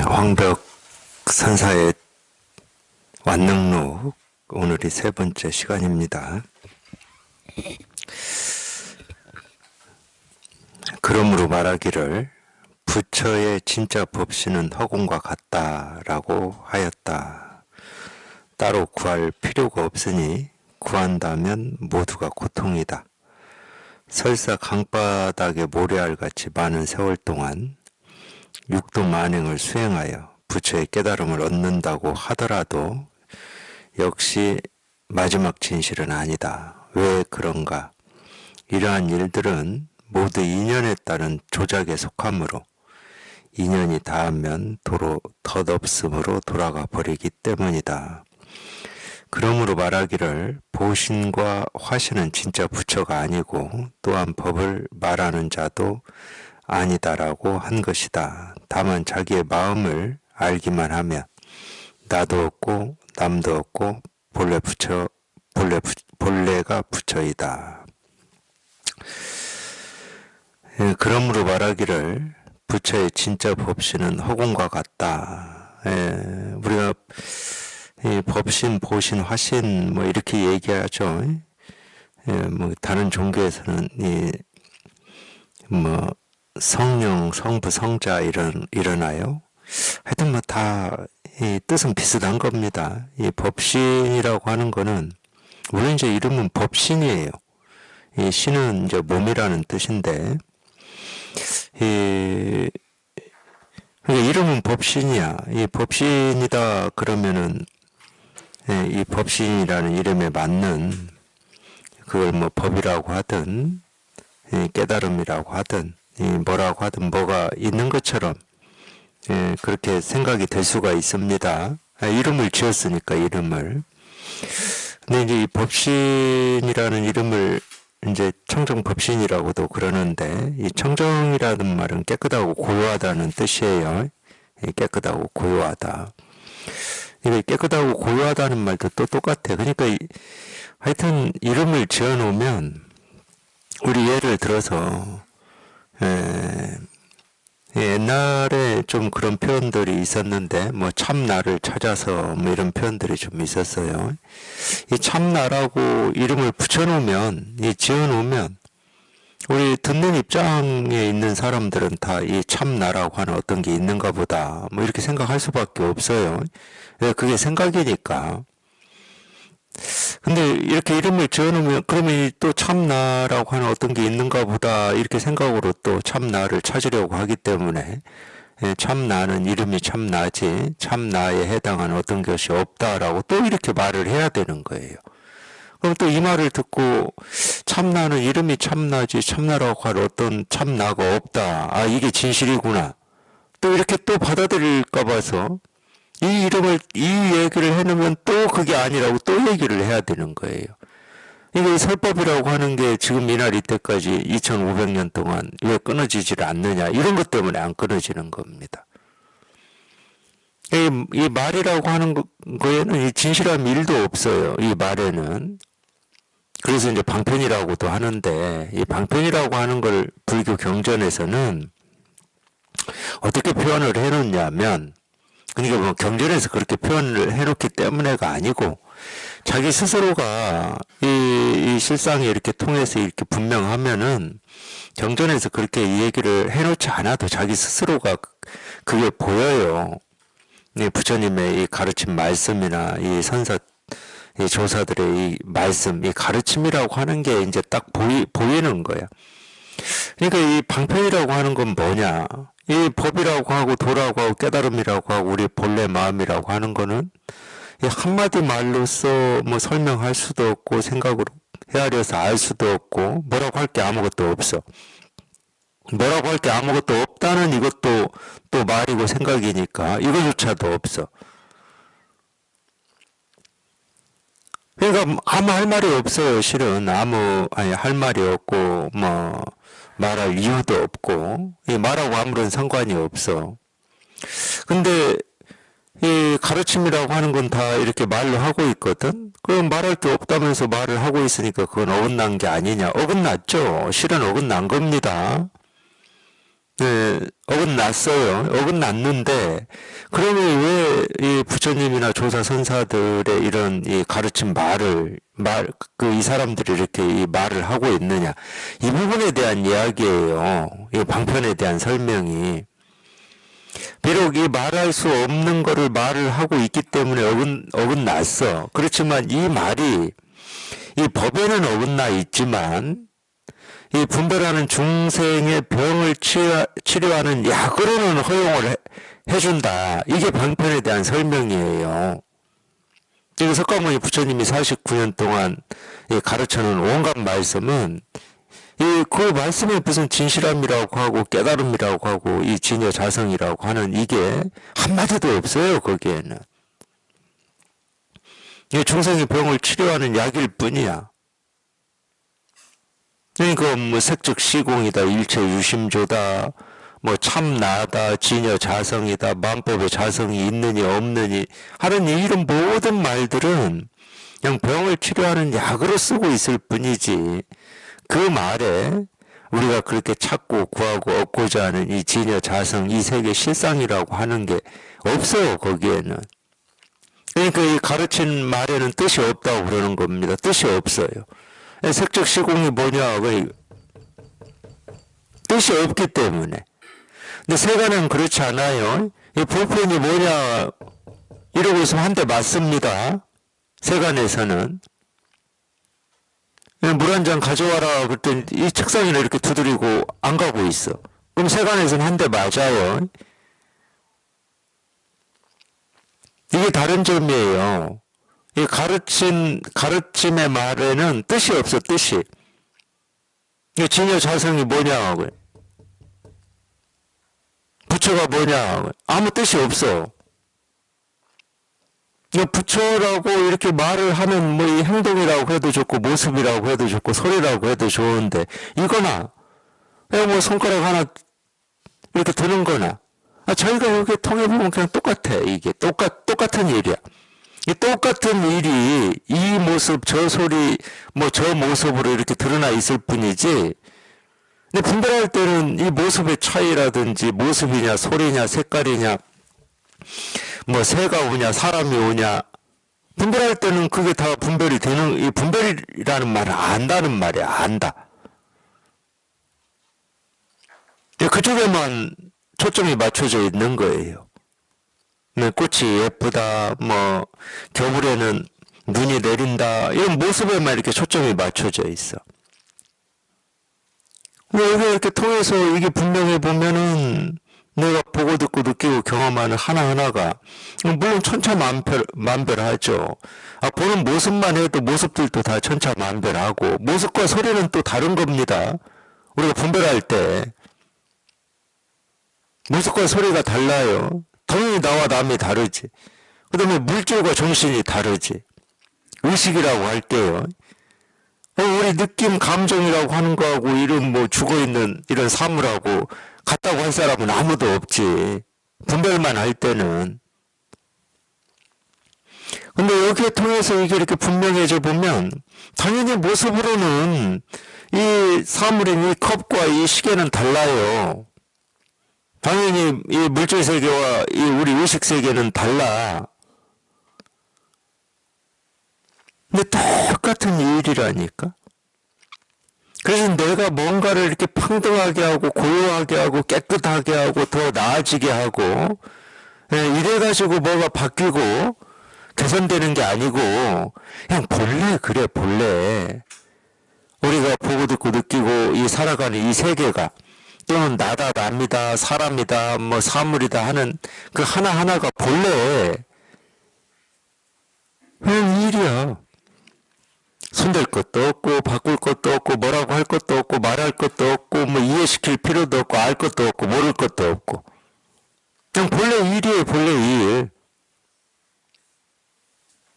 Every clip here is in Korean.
황벽 선사의 완능록 오늘이 세 번째 시간입니다. 그러므로 말하기를 부처의 진짜 법신은 허공과 같다라고 하였다. 따로 구할 필요가 없으니 구한다면 모두가 고통이다. 설사 강바닥에 모래알같이 많은 세월 동안 육도 만행을 수행하여 부처의 깨달음을 얻는다고 하더라도 역시 마지막 진실은 아니다. 왜 그런가? 이러한 일들은 모두 인연에 따른 조작에 속하므로 인연이 닿으면 도로 덧없음으로 돌아가 버리기 때문이다. 그러므로 말하기를 보신과 화신은 진짜 부처가 아니고 또한 법을 말하는 자도 아니다라고 한 것이다. 다만 자기의 마음을 알기만 하면 나도 없고 남도 없고 본래가 부처이다. 그러므로 말하기를 부처의 진짜 법신은 허공과 같다. 우리가 이 법신, 보신, 화신 뭐 이렇게 얘기하죠. 뭐 다른 종교에서는 뭐 성령, 성부, 성자 일어나요. 하여튼 뭐 다 이 뜻은 비슷한 겁니다. 이 법신이라고 하는 거는 물론 이제 이름은 법신이에요. 이 신은 이제 몸이라는 뜻인데 그러니까 이름은 법신이야. 이 법신이다 그러면은 이 법신이라는 이름에 맞는 그걸 뭐 법이라고 하든 깨달음이라고 하든 뭐라고 하든 뭐가 있는 것처럼 그렇게 생각이 될 수가 있습니다. 이름을 지었으니까 이름을. 근데 이제 이 법신이라는 이름을 이제 청정법신이라고도 그러는데 이 청정이라는 말은 깨끗하고 고요하다는 뜻이에요. 깨끗하고 고요하다. 이게 깨끗하고 고요하다는 말도 또 똑같아. 그러니까 하여튼 이름을 지어놓으면 우리 예를 들어서 옛날에 좀 그런 표현들이 있었는데 뭐 참나를 찾아서 뭐 이런 표현들이 좀 있었어요. 이 참나라고 이름을 붙여놓으면 지어놓으면 우리 듣는 입장에 있는 사람들은 다 이 참나라고 하는 어떤 게 있는가 보다 뭐 이렇게 생각할 수밖에 없어요. 그게 생각이니까. 근데 이렇게 이름을 지어놓으면 그러면 또 참나라고 하는 어떤 게 있는가 보다 이렇게 생각으로 또 참나를 찾으려고 하기 때문에 참나는 이름이 참나지 참나에 해당하는 어떤 것이 없다라고 또 이렇게 말을 해야 되는 거예요. 그럼 또 이 말을 듣고 참나는 이름이 참나지 참나라고 할 어떤 참나가 없다. 아 이게 진실이구나. 또 이렇게 또 받아들일까 봐서 이 얘기를 해놓으면 또 그게 아니라고 또 얘기를 해야 되는 거예요. 이게 설법이라고 하는 게 지금 이날 이때까지 2500년 동안 왜 끊어지질 않느냐. 이런 것 때문에 안 끊어지는 겁니다. 이 말이라고 하는 거에는 이 진실함 1도 없어요. 이 말에는. 그래서 이제 방편이라고도 하는데 이 방편이라고 하는 걸 불교 경전에서는 어떻게 표현을 해놓냐면 그러니까 뭐 경전에서 그렇게 표현을 해놓기 때문에가 아니고 자기 스스로가 이 실상에 이렇게 통해서 이렇게 분명하면은 경전에서 그렇게 이 얘기를 해놓지 않아도 자기 스스로가 그게 보여요. 부처님의 이 가르침 말씀이나 이 선사 이 조사들의 이 말씀, 이 가르침이라고 하는 게 이제 딱 보이는 거야. 그러니까 이 방편이라고 하는 건 뭐냐? 이 법이라고 하고 도라고 하고 깨달음이라고 하고 우리 본래 마음이라고 하는 거는 이 한마디 말로써 뭐 설명할 수도 없고 생각으로 헤아려서 알 수도 없고 뭐라고 할 게 아무것도 없어. 뭐라고 할 게 아무것도 없다는 이것도 또 말이고 생각이니까 이거조차도 없어. 그러니까 아무 할 말이 없어요. 실은 할 말이 없고 뭐 말할 이유도 없고 말하고 아무런 상관이 없어. 근데 이 가르침이라고 하는 건 다 이렇게 말로 하고 있거든. 그럼 말할 게 없다면서 말을 하고 있으니까 그건 어긋난 게 아니냐. 어긋났죠. 실은 어긋난 겁니다. 네, 어긋났어요. 어긋났는데, 그러면 왜 이 부처님이나 조사 선사들의 이런 이 가르친 이 사람들이 이렇게 이 말을 하고 있느냐. 이 부분에 대한 이야기예요. 이 방편에 대한 설명이. 비록 이 말할 수 없는 거를 말을 하고 있기 때문에 어긋났어. 그렇지만 이 말이 이 법에는 어긋나 있지만, 이 분별하는 중생의 병을 치료하는 약으로는 허용을 해준다. 이게 방편에 대한 설명이에요. 지금 석가모니 부처님이 49년 동안 가르쳐놓은 온갖 말씀은 그 말씀에 무슨 진실함이라고 하고 깨달음이라고 하고 이 진여 자성이라고 하는 이게 한마디도 없어요. 거기에는. 이 중생의 병을 치료하는 약일 뿐이야. 그러니까 뭐 색즉 시공이다, 일체 유심조다, 뭐 참나다, 진여 자성이다, 만법의 자성이 있느니 없느니 하는 이런 모든 말들은 그냥 병을 치료하는 약으로 쓰고 있을 뿐이지, 그 말에 우리가 그렇게 찾고 구하고 얻고자 하는 이 진여 자성, 이 세계 실상이라고 하는 게 없어요. 거기에는. 그러니까 이 가르친 말에는 뜻이 없다고 그러는 겁니다. 뜻이 없어요. 색적 시공이 뭐냐? 뜻이 없기 때문에. 근데 세간은 그렇지 않아요. 이 볼펜이 뭐냐? 이러고 있으면 한 대 맞습니다. 세간에서는. 물 한 잔 가져와라. 그랬더니 이 책상이나 이렇게 두드리고 안 가고 있어. 그럼 세간에서는 한 대 맞아요. 이게 다른 점이에요. 이 가르침의 말에는 뜻이 없어, 뜻이. 이 진여 자성이 뭐냐, 부처가 뭐냐, 아무 뜻이 없어. 이 부처라고 이렇게 말을 하면 뭐 이 행동이라고 해도 좋고, 모습이라고 해도 좋고, 소리라고 해도 좋은데, 이거나, 그냥 뭐 손가락 하나 이렇게 드는 거나, 저희가 여기 통해보면 그냥 똑같아, 이게. 똑같은 일이야. 이 똑같은 일이 이 모습, 저 소리, 뭐 저 모습으로 이렇게 드러나 있을 뿐이지, 근데 분별할 때는 이 모습의 차이라든지 모습이냐, 소리냐, 색깔이냐, 뭐 새가 오냐, 사람이 오냐, 분별할 때는 그게 다 분별이 되는, 이 분별이라는 말은 안다는 말이야, 안다. 그쪽에만 초점이 맞춰져 있는 거예요. 꽃이 예쁘다, 뭐 겨울에는 눈이 내린다, 이런 모습에만 이렇게 초점이 맞춰져 있어. 여기 이렇게 통해서 이게 분명히 보면은 내가 보고 듣고 느끼고 경험하는 하나하나가 물론 천차만별하죠. 보는 모습만 해도 모습들도 다 천차만별하고, 모습과 소리는 또 다른 겁니다. 우리가 분별할 때 모습과 소리가 달라요. 당연히 나와 남이 다르지. 그 다음에 물질과 정신이 다르지. 의식이라고 할게요. 우리 느낌, 감정이라고 하는 거하고 이런 뭐 죽어있는 이런 사물하고 같다고 할 사람은 아무도 없지. 분별만 할 때는. 근데 여기에 통해서 이게 이렇게 분명해져 보면 당연히 모습으로는 이 사물인 이 컵과 이 시계는 달라요. 당연히 이 물질 세계와 이 우리 의식 세계는 달라. 근데 똑같은 일이라니까. 그래서 내가 뭔가를 이렇게 평등하게 하고 고요하게 하고 깨끗하게 하고 더 나아지게 하고 이래가지고 뭐가 바뀌고 개선되는 게 아니고 그냥 본래 그래, 본래. 우리가 보고 듣고 느끼고 이 살아가는 이 세계가 또는 나다, 남이다, 사람이다, 뭐 사물이다 하는 그 하나하나가 본래 그냥 일이야. 손댈 것도 없고 바꿀 것도 없고 뭐라고 할 것도 없고 말할 것도 없고 뭐 이해시킬 필요도 없고 알 것도 없고 모를 것도 없고 그냥 본래 일이에요. 본래 일.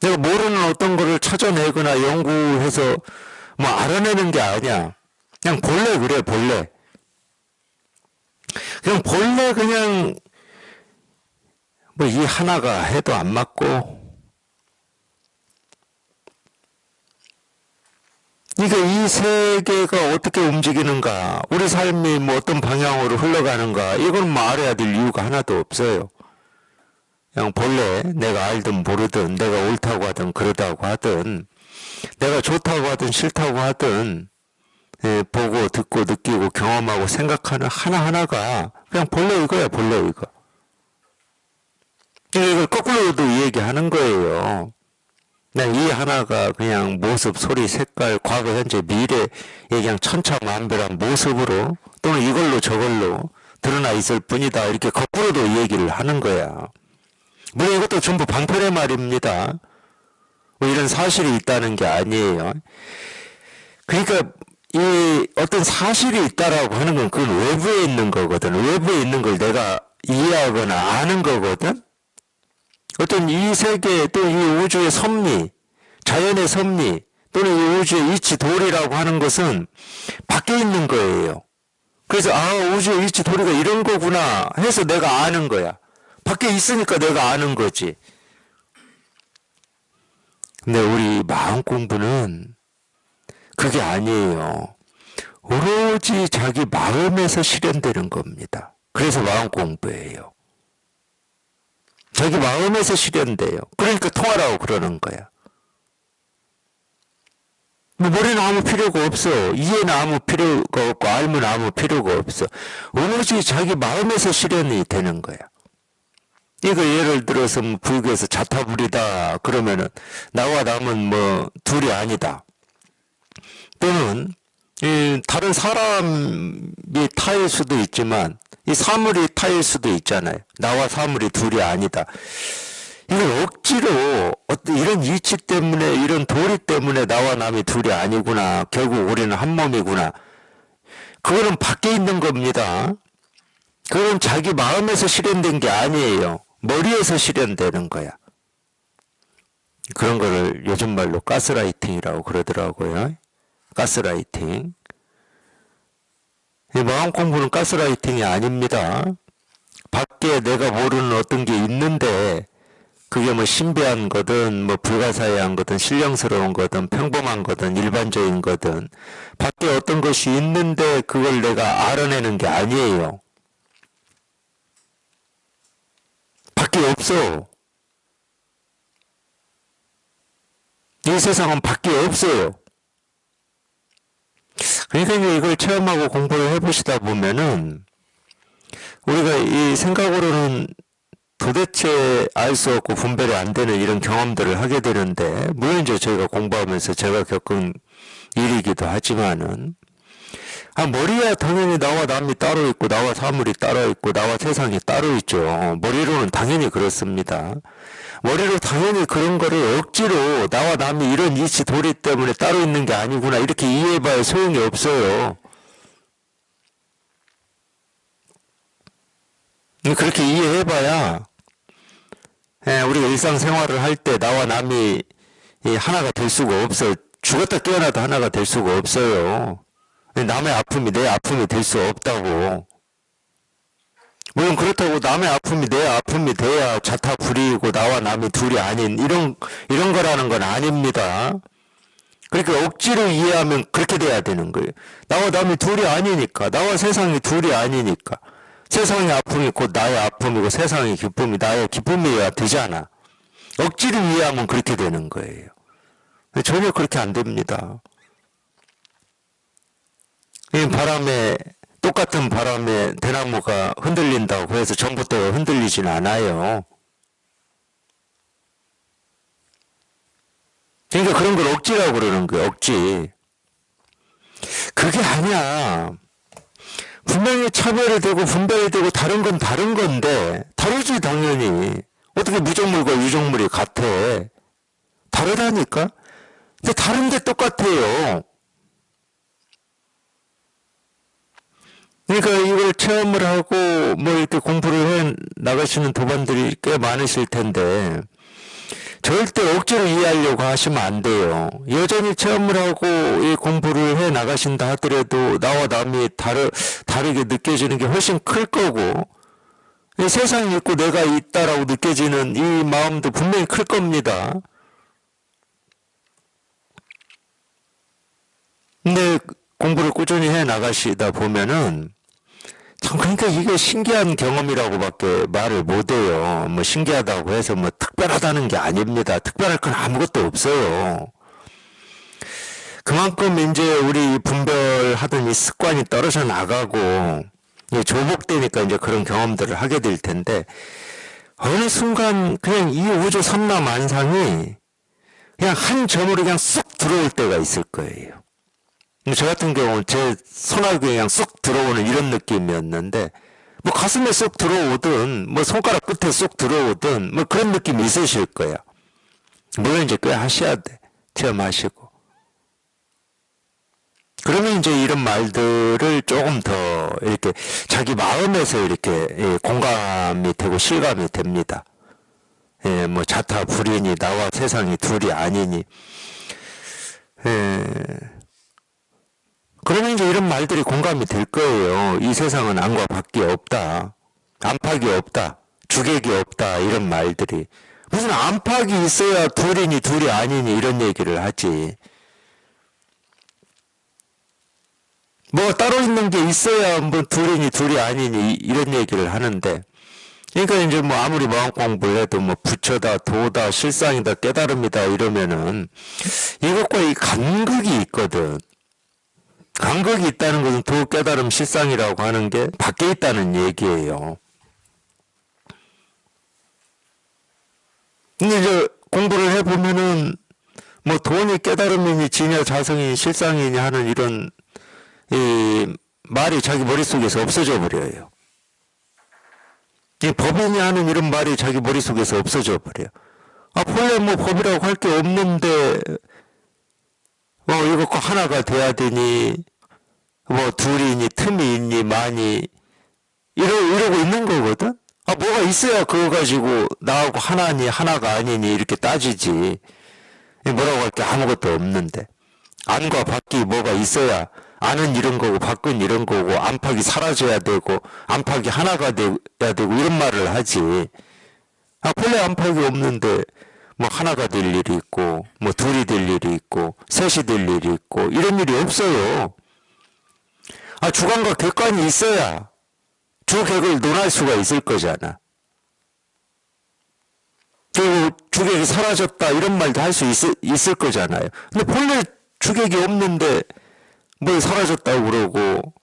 내가 모르는 어떤 거를 찾아내거나 연구해서 뭐 알아내는 게 아니야. 그냥 본래 그래, 본래. 그냥 본래 그냥 뭐 이 하나가 해도 안 맞고 그러니까 이 세계가 어떻게 움직이는가, 우리 삶이 뭐 어떤 방향으로 흘러가는가, 이건 뭐 알아야 될 이유가 하나도 없어요. 그냥 본래 내가 알든 모르든, 내가 옳다고 하든 그러다고 하든, 내가 좋다고 하든 싫다고 하든, 보고 듣고 느끼고 경험하고 생각하는 하나하나가 그냥 본래 이거야, 본래 이거. 이걸 거꾸로도 얘기하는 거예요. 그냥 이 하나가 그냥 모습, 소리, 색깔, 과거, 현재, 미래, 그냥 천차만별한 모습으로 또는 이걸로 저걸로 드러나 있을 뿐이다. 이렇게 거꾸로도 얘기를 하는 거야. 물론 이것도 전부 방편의 말입니다. 뭐 이런 사실이 있다는 게 아니에요. 그러니까 이 어떤 사실이 있다라고 하는 건 그건 외부에 있는 거거든. 외부에 있는 걸 내가 이해하거나 아는 거거든. 어떤 이 세계 또 이 우주의 섭리, 자연의 섭리 또는 이 우주의 이치 도리라고 하는 것은 밖에 있는 거예요. 그래서 우주의 이치 도리가 이런 거구나 해서 내가 아는 거야. 밖에 있으니까 내가 아는 거지. 근데 우리 마음 공부는 그게 아니에요. 오로지 자기 마음에서 실현되는 겁니다. 그래서 마음 공부예요. 자기 마음에서 실현돼요. 그러니까 통하라고 그러는 거야. 머리는 아무 필요가 없어. 이해는 아무 필요가 없고 알면 아무 필요가 없어. 오로지 자기 마음에서 실현이 되는 거야. 이거 예를 들어서 뭐 불교에서 자타불이다 그러면은 나와 남은 뭐 둘이 아니다. 또는 다른 사람이 타일 수도 있지만 이 사물이 타일 수도 있잖아요. 나와 사물이 둘이 아니다. 이걸 억지로 어떤 이런 이치 때문에 이런 도리 때문에 나와 남이 둘이 아니구나. 결국 우리는 한 몸이구나. 그거는 밖에 있는 겁니다. 그건 자기 마음에서 실현된 게 아니에요. 머리에서 실현되는 거야. 그런 거를 요즘 말로 가스라이팅이라고 그러더라고요. 가스라이팅. 이 마음 공부는 가스라이팅이 아닙니다. 밖에 내가 모르는 어떤 게 있는데 그게 뭐 신비한 거든 뭐 불가사의한 거든 신령스러운 거든 평범한 거든 일반적인 거든 밖에 어떤 것이 있는데 그걸 내가 알아내는 게 아니에요. 밖에 없어. 이 세상은 밖에 없어요. 그러니까 이걸 체험하고 공부를 해보시다 보면은 우리가 이 생각으로는 도대체 알 수 없고 분별이 안 되는 이런 경험들을 하게 되는데, 물론 이제 저희가 공부하면서 제가 겪은 일이기도 하지만은, 머리야 당연히 나와 남이 따로 있고, 나와 사물이 따로 있고, 나와 세상이 따로 있죠. 머리로는 당연히 그렇습니다. 머리로 당연히 그런 거를 억지로 나와 남이 이런 이치 도리 때문에 따로 있는 게 아니구나 이렇게 이해해봐야 소용이 없어요. 그렇게 이해해봐야 우리가 일상생활을 할 때 나와 남이 하나가 될 수가 없어요. 죽었다 깨어나도 하나가 될 수가 없어요. 남의 아픔이 내 아픔이 될 수 없다고. 물론 그렇다고 남의 아픔이 내 아픔이 돼야 자타불이고 나와 남이 둘이 아닌 이런 거라는 건 아닙니다. 그러니까 억지로 이해하면 그렇게 돼야 되는 거예요. 나와 남이 둘이 아니니까, 나와 세상이 둘이 아니니까. 세상의 아픔이 곧 나의 아픔이고 세상의 기쁨이 나의 기쁨이어야 되잖아. 억지로 이해하면 그렇게 되는 거예요. 전혀 그렇게 안 됩니다. 이 바람에 똑같은 바람에 대나무가 흔들린다고 해서 전부터 흔들리진 않아요. 그러니까 그런 걸 억지라고 그러는 거예요. 억지. 그게 아니야. 분명히 차별이 되고 분별이 되고 다른 건 다른 건데 다르지 당연히. 어떻게 무정물과 유정물이 같아. 다르다니까. 근데 다른데 똑같아요. 그러니까 이걸 체험을 하고 뭐 이렇게 공부를 해 나가시는 도반들이 꽤 많으실 텐데 절대 억지로 이해하려고 하시면 안 돼요. 여전히 체험을 하고 이 공부를 해 나가신다 하더라도 나와 남이 다르게 느껴지는 게 훨씬 클 거고 이 세상이 있고 내가 있다라고 느껴지는 이 마음도 분명히 클 겁니다. 꾸준히 해 나가시다 보면은 참 그러니까 이게 신기한 경험이라고밖에 말을 못해요. 뭐 신기하다고 해서 뭐 특별하다는 게 아닙니다. 특별할 건 아무것도 없어요. 그만큼 이제 우리 분별하던 이 습관이 떨어져 나가고 조복되니까 이제 그런 경험들을 하게 될 텐데 어느 순간 그냥 이 우주 삼라만상이 그냥 한 점으로 그냥 쏙 들어올 때가 있을 거예요. 저 같은 경우는 제 손아귀에 그냥 쏙 들어오는 이런 느낌이었는데 뭐 가슴에 쏙 들어오든 뭐 손가락 끝에 쏙 들어오든 뭐 그런 느낌이 있으실 거야. 물론 이제 꽤 하셔야 돼. 체험하시고. 그러면 이제 이런 말들을 조금 더 이렇게 자기 마음에서 이렇게 공감이 되고 실감이 됩니다. 예, 뭐 자타 불이니 나와 세상이 둘이 아니니. 그러면 이제 이런 말들이 공감이 될 거예요. 이 세상은 안과 밖이 없다. 안팎이 없다. 주객이 없다. 이런 말들이. 무슨 안팎이 있어야 둘이니 둘이 아니니 이런 얘기를 하지. 뭐가 따로 있는 게 있어야 뭐 둘이니 둘이 아니니 이런 얘기를 하는데 그러니까 이제 뭐 아무리 마음 공부를 해도 뭐 부처다 도다 실상이다 깨달음이다 이러면은 이것과 이 간극이 있거든. 간극이 있다는 것은 도 깨달음 실상이라고 하는 게 밖에 있다는 얘기예요. 근데 이제 공부를 해보면은 뭐 도니 깨달음이니 진여 자성이니 실상이니 하는 이런 이 말이 자기 머릿속에서 없어져 버려요. 이 법인이 하는 이런 말이 자기 머릿속에서 없어져 버려요. 아, 본래 뭐 법이라고 할 게 없는데 이것과 하나가 돼야 되니 뭐 둘이니 틈이 있니 많이 이러고 있는 거거든. 아, 뭐가 있어야 그거 가지고 나하고 하나니 하나가 아니니 이렇게 따지지. 뭐라고 할 게 아무것도 없는데 안과 밖이 뭐가 있어야 안은 이런 거고 밖은 이런 거고 안팎이 사라져야 되고 안팎이 하나가 돼야 되고 이런 말을 하지. 아, 본래 안팎이 없는데 뭐 하나가 될 일이 있고 뭐 둘이 될 일이 있고 셋이 될 일이 있고 이런 일이 없어요. 아, 주관과 객관이 있어야 주객을 논할 수가 있을 거잖아. 그리고 주객이 사라졌다 이런 말도 할 수 있을 거잖아요. 근데 본래 주객이 없는데 뭐 사라졌다고 그러고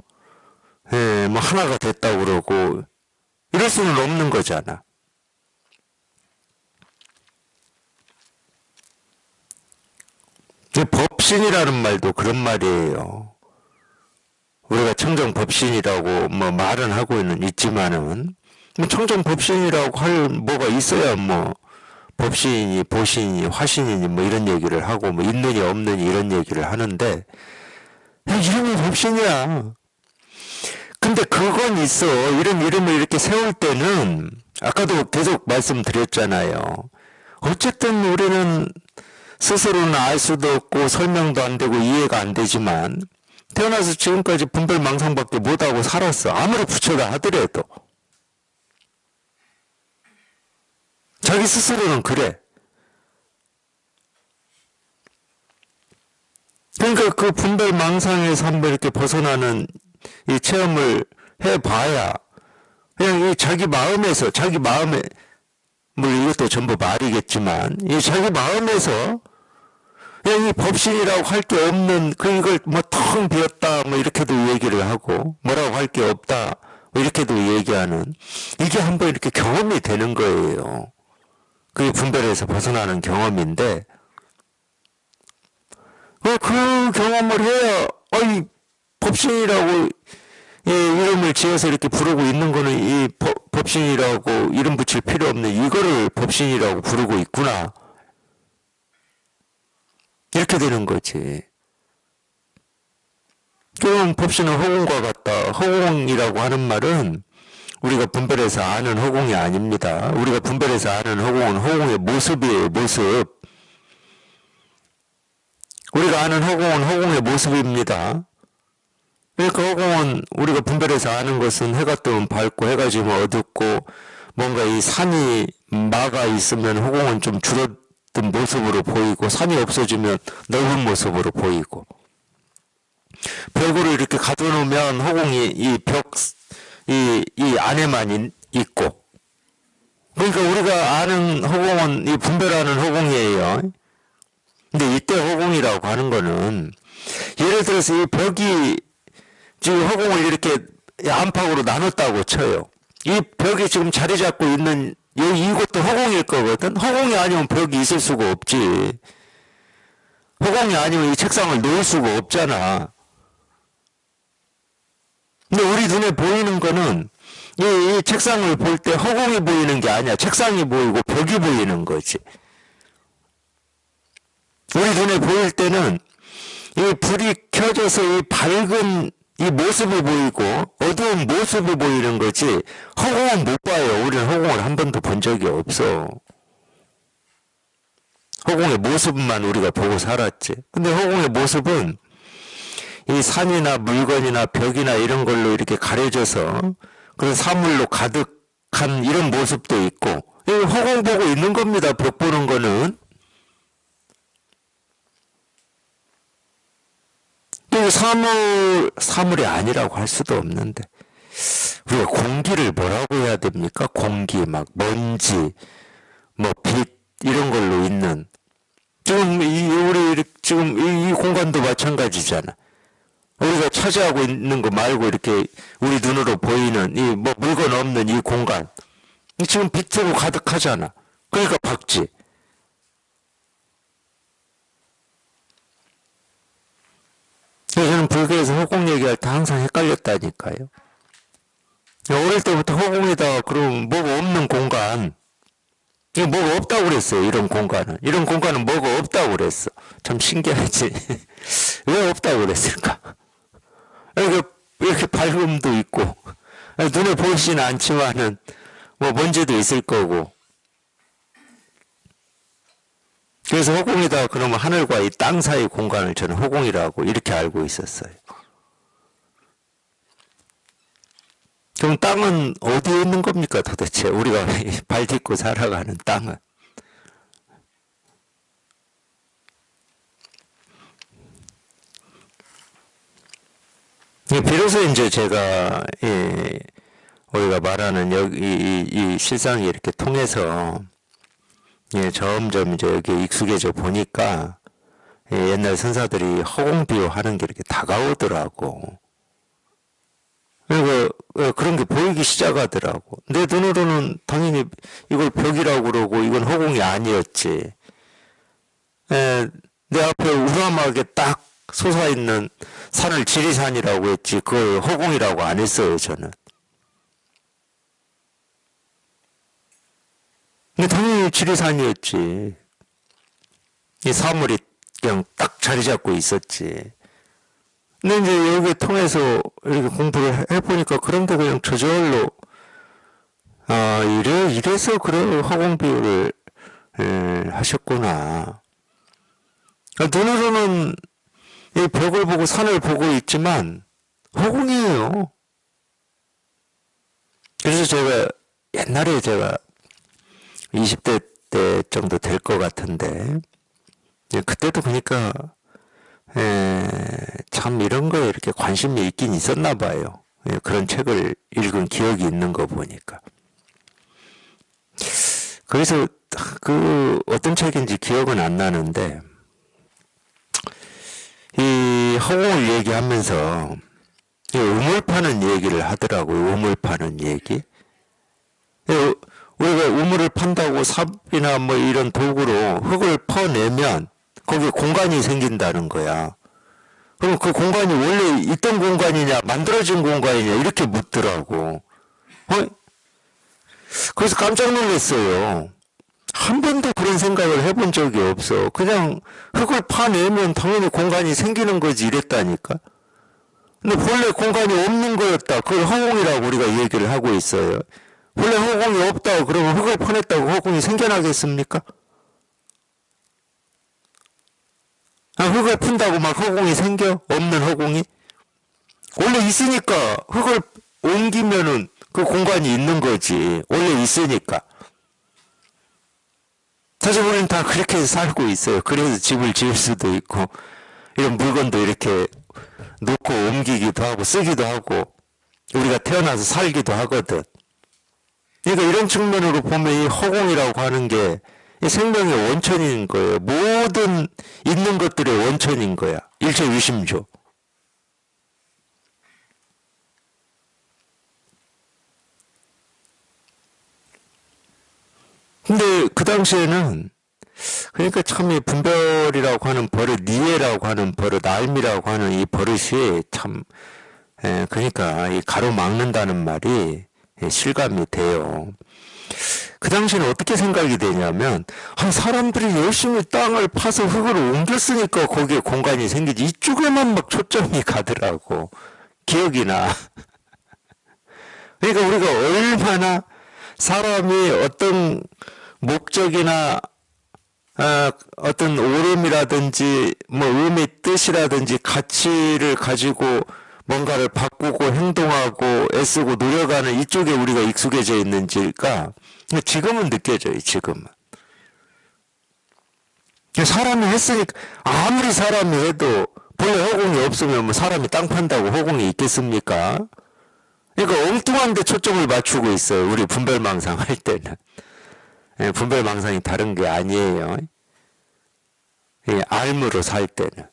뭐 하나가 됐다고 그러고 이럴 수는 없는 거잖아. 법신이라는 말도 그런 말이에요. 우리가 청정법신이라고 뭐 말은 하고 있지만은 뭐 청정법신이라고 할 뭐가 있어야 뭐 법신이니 보신이니 화신이니 뭐 이런 얘기를 하고 뭐 있느니 없느니 이런 얘기를 하는데 이름이 법신이야. 근데 그건 있어. 이런 이름을 이렇게 세울 때는 아까도 계속 말씀드렸잖아요. 어쨌든 우리는 스스로는 알 수도 없고 설명도 안 되고 이해가 안 되지만 태어나서 지금까지 분별망상밖에 못하고 살았어. 아무리 부처다 하더라도. 자기 스스로는 그래. 그러니까 그 분별망상에서 한번 이렇게 벗어나는 이 체험을 해봐야 그냥 이 자기 마음에서 자기 마음에 뭐 이것도 전부 말이겠지만 이 자기 마음에서 그냥 이 법신이라고 할 게 없는 이걸 뭐 텅 비었다 뭐 이렇게도 얘기를 하고 뭐라고 할 게 없다 뭐 이렇게도 얘기하는 이게 한번 이렇게 경험이 되는 거예요. 그게 분별에서 벗어나는 경험인데 그 경험을 해야 이 법신이라고 이름을 지어서 이렇게 부르고 있는 거는 이 법신이라고 이름 붙일 필요 없는 이거를 법신이라고 부르고 있구나. 이렇게 되는 거지. 그럼 법신은 허공과 같다. 허공이라고 하는 말은 우리가 분별해서 아는 허공이 아닙니다. 우리가 분별해서 아는 허공은 허공의 모습이에요. 모습. 우리가 아는 허공은 허공의 모습입니다. 그 허공은 우리가 분별해서 아는 것은 해가 뜨면 밝고 해가 지면 어둡고 뭔가 이 산이 막아 있으면 허공은 좀 줄어든 모습으로 보이고 산이 없어지면 넓은 모습으로 보이고 벽으로 이렇게 가둬놓으면 허공이 이 안에만 있고. 그러니까 우리가 아는 허공은 이 분별하는 허공이에요. 근데 이때 허공이라고 하는 거는 예를 들어서 이 벽이 지금 허공을 이렇게 안팎으로 나눴다고 쳐요. 이 벽이 지금 자리 잡고 있는 이것도 허공일 거거든. 허공이 아니면 벽이 있을 수가 없지. 허공이 아니면 이 책상을 놓을 수가 없잖아. 근데 우리 눈에 보이는 거는 이 책상을 볼 때 허공이 보이는 게 아니야. 책상이 보이고 벽이 보이는 거지. 우리 눈에 보일 때는 이 불이 켜져서 이 밝은 이 모습이 보이고 어두운 모습이 보이는 거지 허공은 못 봐요. 우리는 허공을 한 번도 본 적이 없어. 허공의 모습만 우리가 보고 살았지. 근데 허공의 모습은 이 산이나 물건이나 벽이나 이런 걸로 이렇게 가려져서 그런 사물로 가득한 이런 모습도 있고 이 허공 보고 있는 겁니다. 벽 보는 거는. 또 사물이 아니라고 할 수도 없는데 우리가 공기를 뭐라고 해야 됩니까? 공기, 막 먼지, 뭐 빛 이런 걸로 있는 지금 우리 지금 이 공간도 마찬가지잖아. 우리가 차지하고 있는 거 말고 이렇게 우리 눈으로 보이는 이 뭐 물건 없는 이 공간 지금 빛으로 가득하잖아. 그러니까 밝지. 저는 불교에서 허공 얘기할 때 항상 헷갈렸다니까요. 어릴 때부터 허공에다가 그럼 뭐가 없는 공간, 이게 뭐가 없다고 그랬어요. 이런 공간은 뭐가 없다고 그랬어. 참 신기하지. 왜 없다고 그랬을까? 이렇게 밝음도 있고 눈에 보이지는 않지만은 뭐 먼지도 있을 거고. 그래서 허공이다 그러면 하늘과 이 땅 사이 공간을 저는 허공이라고 이렇게 알고 있었어요. 그럼 땅은 어디에 있는 겁니까 도대체? 우리가 발 딛고 살아가는 땅은. 비로소 이제 제가 우리가 말하는 여기 이 실상이 이렇게 통해서 점점 이제 여기 익숙해져 보니까 옛날 선사들이 허공 비유하는 게 이렇게 다가오더라고. 그리고 그런 게 보이기 시작하더라고. 내 눈으로는 당연히 이걸 벽이라고 그러고 이건 허공이 아니었지. 내 앞에 우람하게 딱 솟아있는 산을 지리산이라고 했지 그걸 허공이라고 안 했어요 저는. 근데 당연히 지리산이었지. 이 사물이 그냥 딱 자리 잡고 있었지. 근데 이제 여기 통해서 이렇게 공부를 해보니까 그런데 그냥 저절로 이래서 그래 허공 비유를 하셨구나. 눈으로는 이 벽을 보고 산을 보고 있지만 허공이에요. 그래서 제가 옛날에 20대 때 정도 될 것 같은데 그때도 그러니까 참 이런 거에 이렇게 관심이 있긴 있었나 봐요. 그런 책을 읽은 기억이 있는 거 보니까. 그래서 그 어떤 책인지 기억은 안 나는데 이 허공을 얘기하면서 이 우물 파는 얘기를 하더라고요. 우물 파는 얘기. 우리가 우물을 판다고 삽이나 뭐 이런 도구로 흙을 퍼내면 거기에 공간이 생긴다는 거야. 그럼 그 공간이 원래 있던 공간이냐 만들어진 공간이냐 이렇게 묻더라고. 그래서 깜짝 놀랐어요. 한 번도 그런 생각을 해본 적이 없어. 그냥 흙을 파내면 당연히 공간이 생기는 거지 이랬다니까. 근데 본래 공간이 없는 거였다. 그걸 허공이라고 우리가 얘기를 하고 있어요. 원래 허공이 없다고 그러면 흙을 파냈다고 허공이 생겨나겠습니까? 흙을 푼다고 막 허공이 생겨? 없는 허공이? 원래 있으니까 흙을 옮기면은 그 공간이 있는 거지. 원래 있으니까. 사실 우리는 다 그렇게 살고 있어요. 그래서 집을 지을 수도 있고 이런 물건도 이렇게 놓고 옮기기도 하고 쓰기도 하고 우리가 태어나서 살기도 하거든. 그러니까 이런 측면으로 보면 이 허공이라고 하는 게 이 생명의 원천인 거예요. 모든 있는 것들의 원천인 거야. 일체 유심조. 근데 그 당시에는 그러니까 참 이 분별이라고 하는 버릇, 니에라고 하는 버릇, 알미라고 하는 이 버릇이 참 그러니까 이 가로막는다는 말이 실감이 돼요. 그 당시에는 어떻게 생각이 되냐면 사람들이 열심히 땅을 파서 흙으로 옮겼으니까 거기에 공간이 생기지 이쪽에만 막 초점이 가더라고. 기억이 나. 그러니까 우리가 얼마나 사람이 어떤 목적이나 어떤 오름이라든지 뭐 의미 뜻이라든지 가치를 가지고 뭔가를 바꾸고 행동하고 애쓰고 노력하는 이쪽에 우리가 익숙해져 있는지가 지금은 느껴져요. 지금은. 사람이 했으니까 아무리 사람이 해도 본래 허공이 없으면 뭐 사람이 땅 판다고 허공이 있겠습니까? 그러니까 엉뚱한 데 초점을 맞추고 있어요. 우리 분별망상 할 때는. 분별망상이 다른 게 아니에요. 알무로 살 때는.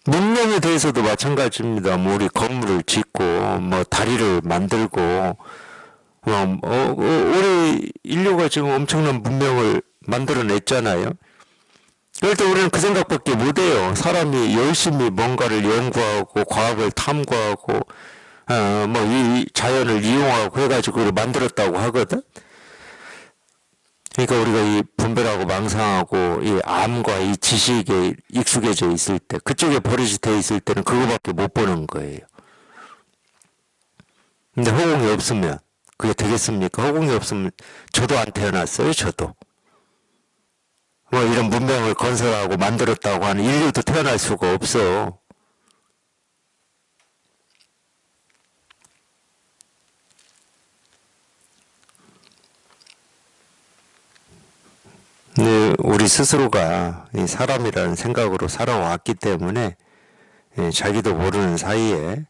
문명에 대해서도 마찬가지입니다. 뭐 우리 건물을 짓고 뭐 다리를 만들고 우리 인류가 지금 엄청난 문명을 만들어냈잖아요. 그럴 때 우리는 그 생각밖에 못해요. 사람이 열심히 뭔가를 연구하고 과학을 탐구하고 뭐 이 자연을 이용하고 해가지고 그걸 만들었다고 하거든. 그러니까 우리가 이 분별하고 망상하고 이 암과 이 지식에 익숙해져 있을 때, 그쪽에 버릇이 돼 있을 때는 그거밖에 못 보는 거예요. 근데 허공이 없으면 그게 되겠습니까? 허공이 없으면 저도 안 태어났어요. 저도. 뭐 이런 문명을 건설하고 만들었다고 하는 인류도 태어날 수가 없어. 근데 우리 스스로가 이 사람이라는 생각으로 살아왔기 때문에 자기도 모르는 사이에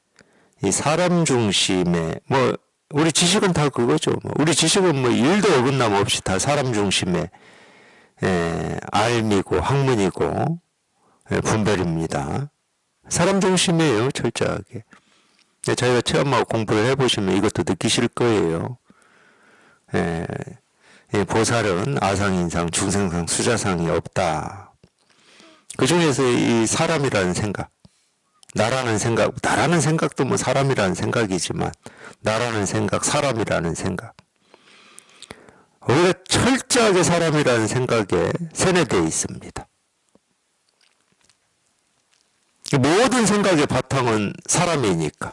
이 사람 중심의 뭐 우리 지식은 다 그거죠. 우리 지식은 뭐 일도 어긋남 없이 다 사람 중심의 알미고 학문이고 분별입니다. 사람 중심이에요. 철저하게. 자기가 체험하고 공부를 해보시면 이것도 느끼실 거예요. 보살은 아상인상, 중생상, 수자상이 없다. 그 중에서 이 사람이라는 생각, 나라는 생각도 뭐 사람이라는 생각이지만, 나라는 생각, 사람이라는 생각. 우리가 철저하게 사람이라는 생각에 세뇌되어 있습니다. 모든 생각의 바탕은 사람이니까.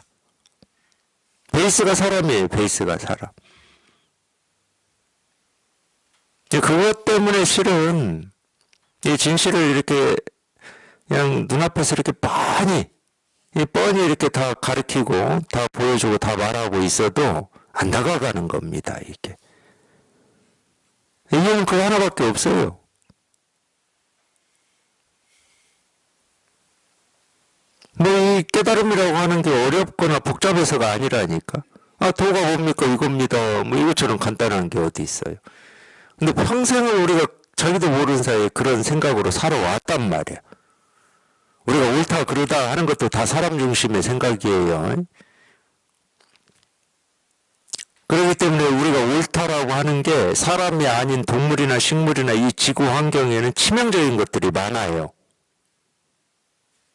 베이스가 사람이에요. 베이스가 사람. 그것 때문에 실은 이 진실을 이렇게 그냥 눈앞에서 이렇게 뻔히 이렇게 다 가르치고 다 보여주고 다 말하고 있어도 안 다가가는 겁니다. 이게. 이유는 그거 하나밖에 없어요. 뭐 이 깨달음이라고 하는 게 어렵거나 복잡해서가 아니라니까. 도가 뭡니까 이겁니다. 뭐 이것처럼 간단한 게 어디 있어요. 근데 평생을 우리가 자기도 모르는 사이에 그런 생각으로 살아왔단 말이야. 우리가 옳다 그르다 하는 것도 다 사람 중심의 생각이에요. 그렇기 때문에 우리가 옳다라고 하는 게 사람이 아닌 동물이나 식물이나 이 지구 환경에는 치명적인 것들이 많아요.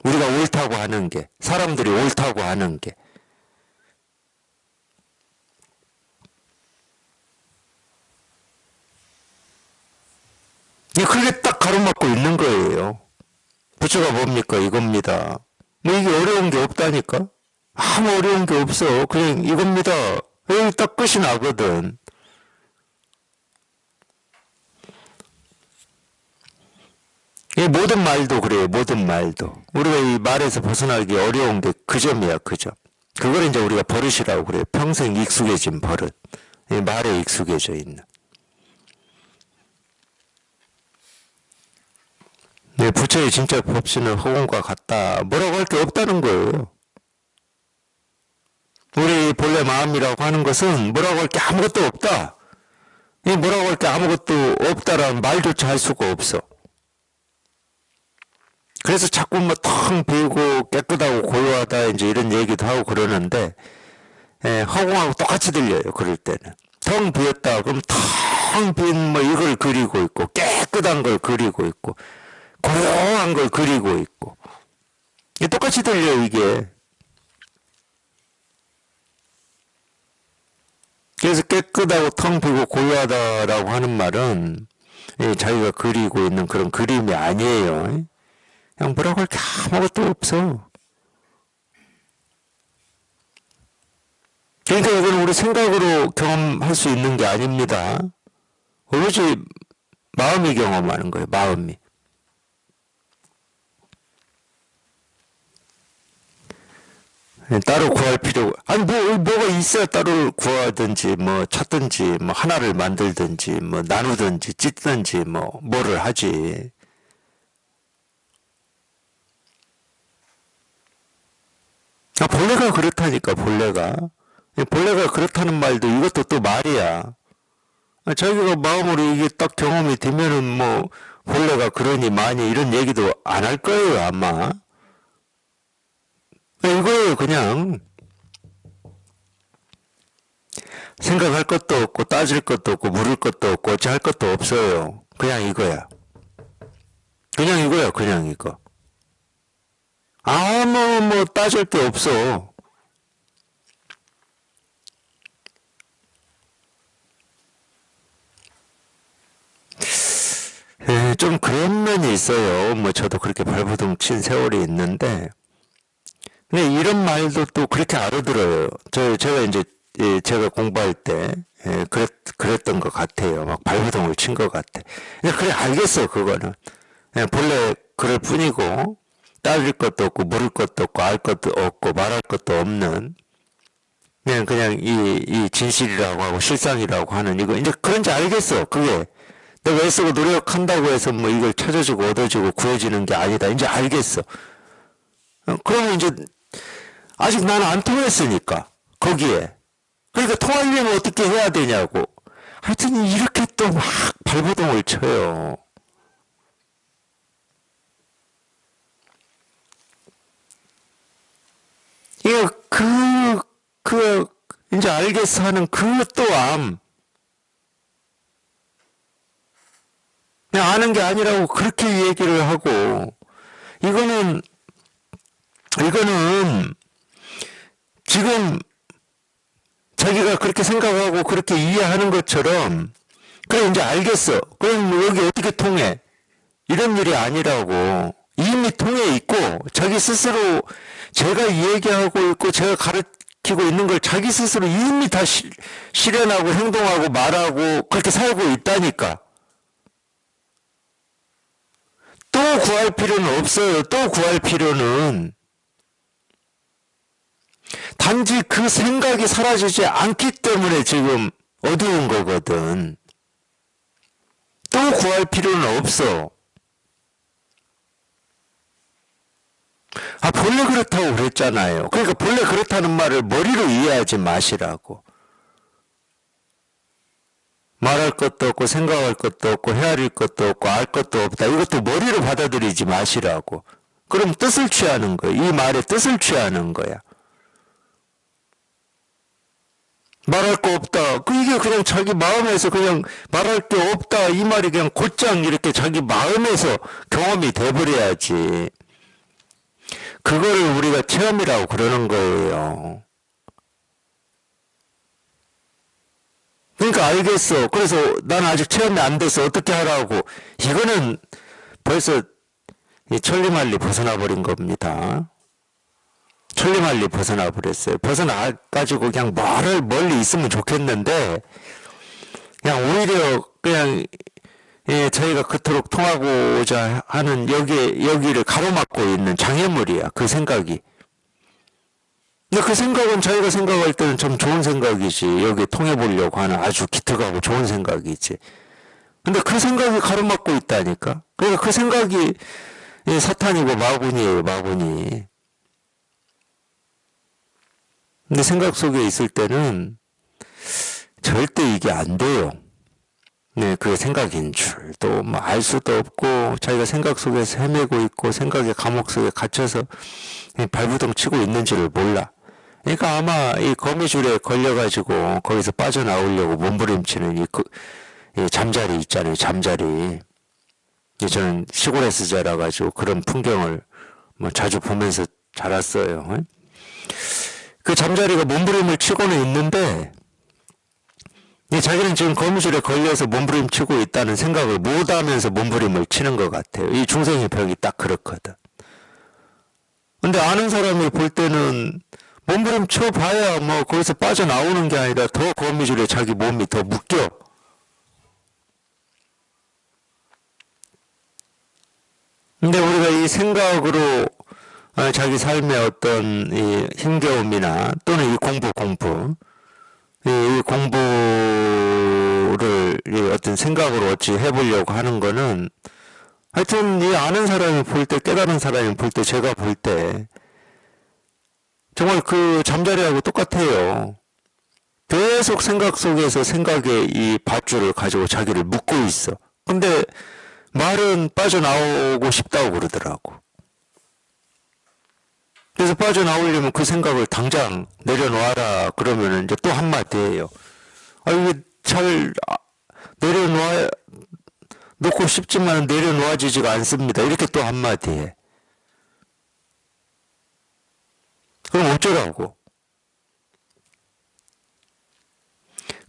우리가 옳다고 하는 게, 사람들이 옳다고 하는 게. 그게 딱 가로막고 있는 거예요. 부처가 뭡니까? 이겁니다. 뭐 이게 어려운 게 없다니까? 아무 어려운 게 없어. 그냥 이겁니다. 여기 딱 끝이 나거든. 이 모든 말도 그래요. 모든 말도. 우리가 이 말에서 벗어나기 어려운 게 그 점이야. 그 점. 그걸 이제 우리가 버릇이라고 그래요. 평생 익숙해진 버릇. 이 말에 익숙해져 있는. 부처의 진짜 법신은 허공과 같다. 뭐라고 할 게 없다는 거예요. 우리 본래 마음이라고 하는 것은 뭐라고 할 게 아무것도 없다. 이 뭐라고 할 게 아무것도 없다라는 말조차 할 수가 없어. 그래서 자꾸 뭐 텅 비고 깨끗하고 고요하다 이제 이런 얘기도 하고 그러는데 허공하고 똑같이 들려요. 그럴 때는 텅 비었다 그럼 텅 빈 뭐 이걸 그리고 있고 깨끗한 걸 그리고 있고 고요한 걸 그리고 있고 이게 똑같이 들려요. 이게 그래서 깨끗하고 텅 비고 고요하다라고 하는 말은 자기가 그리고 있는 그런 그림이 아니에요. 그냥 뭐라고 할 게 아무것도 없어. 그러니까 이건 우리 생각으로 경험할 수 있는 게 아닙니다. 오로지 마음이 경험하는 거예요. 마음이. 따로 구할 필요, 아니 뭐가 있어야 따로 구하든지 뭐 찾든지 뭐 하나를 만들든지 뭐 나누든지 찢든지 뭐를 하지. 본래가 그렇다니까. 본래가 그렇다는 말도 이것도 또 말이야. 자기가 마음으로 이게 딱 경험이 되면은 뭐 본래가 그러니 많이 이런 얘기도 안 할 거예요 아마. 이거예요. 그냥 생각할 것도 없고 따질 것도 없고 물을 것도 없고 어찌할 것도 없어요. 그냥 이거야. 그냥 이거야. 그냥 이거. 뭐 따질 게 없어. 좀 그런 면이 있어요. 뭐 저도 그렇게 발버둥 친 세월이 있는데 근데 이런 말도 또 그렇게 알아들어요. 제가 이제 제가 공부할 때 그랬던 것 같아요. 막 발버둥을 친 것 같아. 그래 알겠어. 그거는 본래 그럴 뿐이고 따질 것도 없고 물을 것도 없고 알 것도 없고 말할 것도 없는 그냥 이 진실이라고 하고 실상이라고 하는 이거 이제 그런지 알겠어. 그게 내가 애쓰고 노력한다고 해서 뭐 이걸 찾아주고 얻어주고 구해지는 게 아니다. 이제 알겠어. 그러면 이제 아직 나는 안 통했으니까 거기에. 그러니까 통하려면 어떻게 해야 되냐고. 하여튼 이렇게 또 막 발버둥을 쳐요. 이거 이제 알겠어 하는 그 또한 그냥 아는 게 아니라고 그렇게 얘기를 하고 이거는 지금 자기가 그렇게 생각하고 그렇게 이해하는 것처럼 그래 이제 알겠어. 그럼 여기 어떻게 통해? 이런 일이 아니라고. 이미 통해 있고 자기 스스로 제가 얘기하고 있고 제가 가르치고 있는 걸 자기 스스로 이미 다 실현하고 행동하고 말하고 그렇게 살고 있다니까. 또 구할 필요는 없어요. 또 구할 필요는. 단지 그 생각이 사라지지 않기 때문에 지금 어두운 거거든. 또 구할 필요는 없어. 본래 그렇다고 그랬잖아요. 그러니까 본래 그렇다는 말을 머리로 이해하지 마시라고. 말할 것도 없고 생각할 것도 없고 헤아릴 것도 없고 알 것도 없다. 이것도 머리로 받아들이지 마시라고. 그럼 뜻을 취하는 거예요. 이 말의 뜻을 취하는 거야. 말할 거 없다. 이게 그냥 자기 마음에서 그냥 말할 게 없다. 이 말이 그냥 곧장 이렇게 자기 마음에서 경험이 돼버려야지. 그거를 우리가 체험이라고 그러는 거예요. 그러니까 알겠어. 그래서 나는 아직 체험이 안 돼서 어떻게 하라고. 이거는 벌써 천리말리 벗어나 버린 겁니다. 천리말리 벗어나 버렸어요. 벗어나가지고 그냥 멀리 있으면 좋겠는데 그냥 오히려 그냥 저희가 그토록 통하고자 하는 여기를 가로막고 있는 장애물이야. 그 생각이. 근데 그 생각은 자기가 생각할 때는 참 좋은 생각이지. 여기 통해보려고 하는 아주 기특하고 좋은 생각이지. 근데 그 생각이 가로막고 있다니까. 그러니까 그 생각이 이 사탄이고 마군이에요, 마군이. 근데 생각 속에 있을 때는 절대 이게 안 돼요. 네, 그게 생각인 줄 또 뭐 알 수도 없고 자기가 생각 속에서 헤매고 있고 생각의 감옥 속에 갇혀서 발부동 치고 있는지를 몰라. 그러니까 아마 이 거미줄에 걸려가지고 거기서 빠져나오려고 몸부림치는 이 잠자리 있잖아요, 잠자리. 저는 시골에서 자라가지고 그런 풍경을 뭐 자주 보면서 자랐어요. 그 잠자리가 몸부림을 치고는 있는데 자기는 지금 거미줄에 걸려서 몸부림치고 있다는 생각을 못하면서 몸부림을 치는 것 같아요. 이 중생의 벽이 딱 그렇거든. 근데 아는 사람이 볼 때는 몸부림 쳐봐야 뭐 거기서 빠져나오는 게 아니라 더 거미줄에 자기 몸이 더 묶여. 근데 우리가 이 생각으로 자기 삶의 어떤 이 힘겨움이나 또는 이 공부, 이 공부를 어떤 생각으로 어찌 해보려고 하는 거는 하여튼 이 아는 사람이 볼 때, 깨달은 사람이 볼 때, 제가 볼 때 정말 그 잠자리하고 똑같아요. 계속 생각 속에서 생각의 이 밧줄을 가지고 자기를 묶고 있어. 근데 말은 빠져나오고 싶다고 그러더라고. 그래서 빠져나오려면 그 생각을 당장 내려놓아라 그러면 이제 또 한마디예요. 이게 잘 놓고 싶지만 내려놓아지지가 않습니다. 이렇게 또 한마디 해. 그럼 어쩌라고?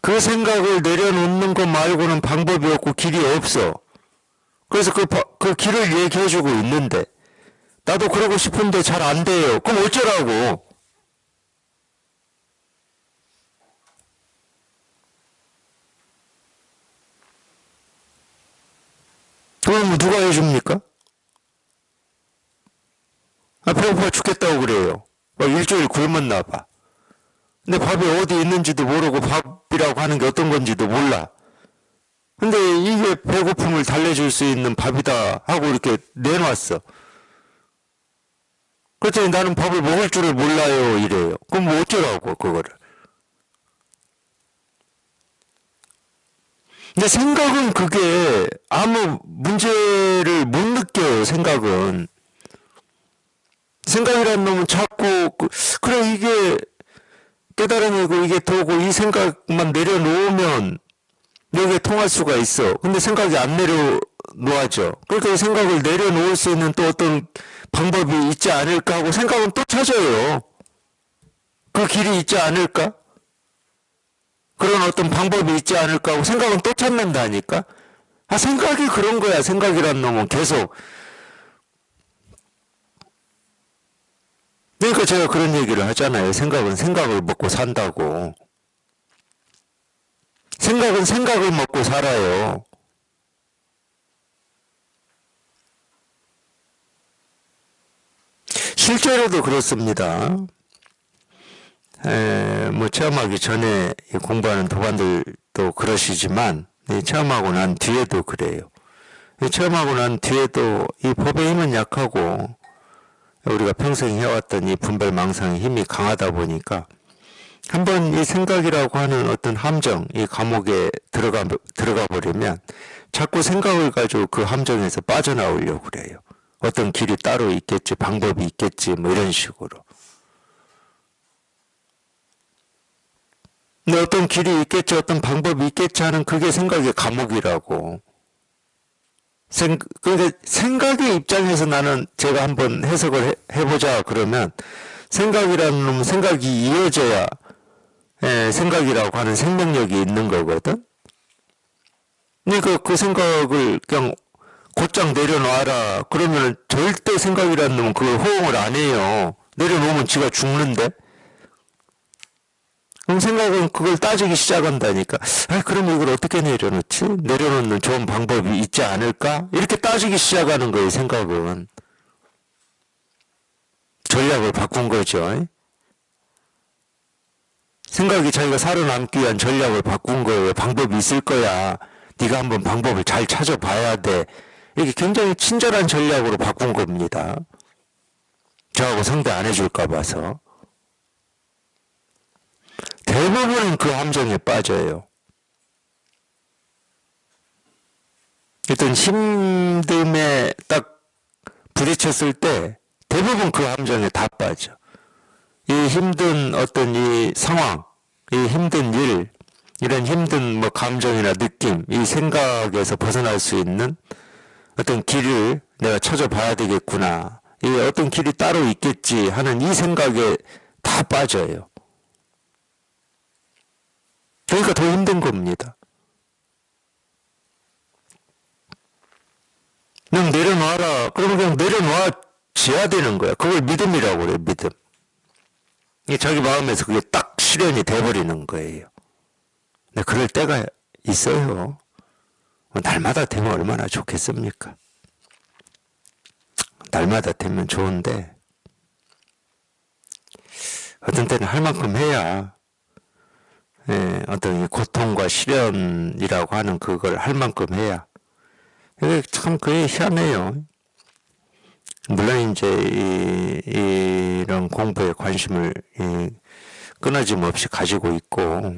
그 생각을 내려놓는 것 말고는 방법이 없고 길이 없어. 그래서 그 길을 얘기해주고 있는데 나도 그러고 싶은데 잘 안 돼요. 그럼 어쩌라고? 그럼 누가 해줍니까? 배고파 죽겠다고 그래요. 일주일 굶었나 봐. 근데 밥이 어디 있는지도 모르고 밥이라고 하는 게 어떤 건지도 몰라. 근데 이게 배고픔을 달래줄 수 있는 밥이다 하고 이렇게 내놨어. 그랬더니 나는 밥을 먹을 줄을 몰라요 이래요. 그럼 뭐 어쩌라고 그거를. 근데 생각은 그게 아무 문제를 못 느껴요. 생각은. 생각이라는 놈은 자꾸 그래 이게 깨달음이고 이게 도고 이 생각만 내려놓으면 여기에 통할 수가 있어. 근데 생각이 안 내려놓아져. 그러니까 이 생각을 내려놓을 수 있는 또 어떤 방법이 있지 않을까 하고 생각은 또 찾아요. 그 길이 있지 않을까? 그런 어떤 방법이 있지 않을까 하고 생각은 또 찾는다니까? 생각이 그런 거야. 생각이란 놈은 계속. 그러니까 제가 그런 얘기를 하잖아요. 생각은 생각을 먹고 산다고. 생각은 생각을 먹고 살아요. 실제로도 그렇습니다. 뭐 체험하기 전에 공부하는 도반들도 그러시지만 체험하고 난 뒤에도 그래요. 체험하고 난 뒤에도 이 법의 힘은 약하고 우리가 평생 해왔던 이 분별망상의 힘이 강하다 보니까 한번 이 생각이라고 하는 어떤 함정, 이 감옥에 들어가 버리면 자꾸 생각을 가지고 그 함정에서 빠져나오려고 그래요. 어떤 길이 따로 있겠지, 방법이 있겠지, 뭐 이런 식으로. 근데 어떤 길이 있겠지, 어떤 방법이 있겠지 하는 그게 생각의 감옥이라고. 그러니까 생각의 입장에서 나는 제가 한번 해석을 해보자 그러면 생각이라는 놈은 생각이 이어져야 생각이라고 하는 생명력이 있는 거거든. 그러니까 그 생각을 그냥 곧장 내려놔라 그러면 절대 생각이라는 놈은 그걸 호응을 안 해요. 내려놓으면 지가 죽는데. 그럼 생각은 그걸 따지기 시작한다니까. 그럼 이걸 어떻게 내려놓지? 내려놓는 좋은 방법이 있지 않을까? 이렇게 따지기 시작하는 거예요. 생각은. 전략을 바꾼 거죠. 생각이 자기가 살아남기 위한 전략을 바꾼 거예요. 방법이 있을 거야. 네가 한번 방법을 잘 찾아봐야 돼. 이게 굉장히 친절한 전략으로 바꾼 겁니다. 저하고 상대 안 해줄까 봐서. 대부분은 그 함정에 빠져요. 어떤 힘듦에 딱 부딪혔을 때 대부분 그 함정에 다 빠져. 이 힘든 어떤 이 상황, 이 힘든 일, 이런 힘든 뭐 감정이나 느낌, 이 생각에서 벗어날 수 있는 어떤 길을 내가 찾아봐야 되겠구나. 이 어떤 길이 따로 있겠지 하는 이 생각에 다 빠져요. 그러니까 더 힘든 겁니다. 그냥 내려놔라. 그러면 그냥 내려놔줘야 되는 거야. 그걸 믿음이라고 그래요. 믿음. 자기 마음에서 그게 딱 실현이 돼버리는 거예요. 근데 그럴 때가 있어요. 날마다 되면 얼마나 좋겠습니까? 날마다 되면 좋은데 어떤 때는 할 만큼 해야 어떤 고통과 시련이라고 하는 그걸 할 만큼 해야 이게 참 그게 희한해요. 물론 이제 이런 공부에 관심을 끊어짐 없이 가지고 있고